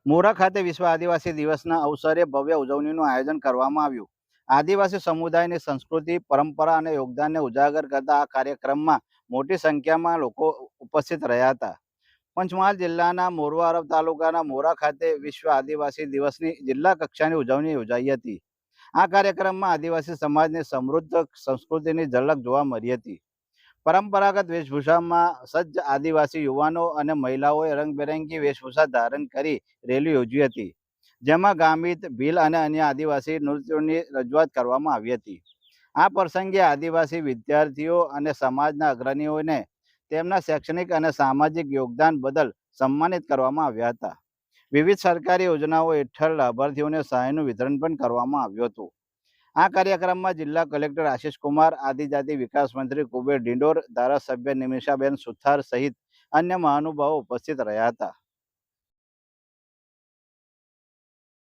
મોરા ખાતે વિશ્વ આદિવાસી દિવસના અવસરે ભવ્ય ઉજવણીનું આયોજન કરવામાં આવ્યું. આદિવાસી સમુદાયની સંસ્કૃતિ, પરંપરા અને યોગદાનને ઉજાગર કરતા આ કાર્યક્રમમાં મોટી સંખ્યામાં લોકો ઉપસ્થિત રહ્યા હતા. પંચમહાલ જિલ્લાના મોરવા તાલુકાના મોરા ખાતે વિશ્વ આદિવાસી દિવસની જિલ્લા કક્ષાની ઉજવણી યોજાઈ હતી. આ કાર્યક્રમમાં આદિવાસી સમાજની સમૃદ્ધ સંસ્કૃતિની ઝલક જોવા મળી હતી. પરંપરાગત વેશભૂષામાં સજ્જ આદિવાસી યુવાનો અને મહિલાઓએ રંગબેરંગી વેશભૂષા ધારણ કરી રેલી યોજી હતી, જેમાં ગામિત, ભીલ અને અન્ય આદિવાસી નૃત્યોની રજૂઆત કરવામાં આવી હતી. આ પ્રસંગે આદિવાસી વિદ્યાર્થીઓ અને સમાજના અગ્રણીઓને તેમના શૈક્ષણિક અને સામાજિક યોગદાન બદલ સન્માનિત કરવામાં આવ્યા હતા. વિવિધ સરકારી યોજનાઓ હેઠળ લાભાર્થીઓને સહાયનું વિતરણ પણ કરવામાં આવ્યું હતું. આ કાર્યક્રમમાં જિલ્લા કલેક્ટર આશિષ કુમાર, આદિજાતિ વિકાસ મંત્રી કુબેર ડિંડોર, ધારાસભ્ય નિમિષાબેન સુથાર સહિત અન્ય મહાનુભાવો ઉપસ્થિત રહ્યા હતા.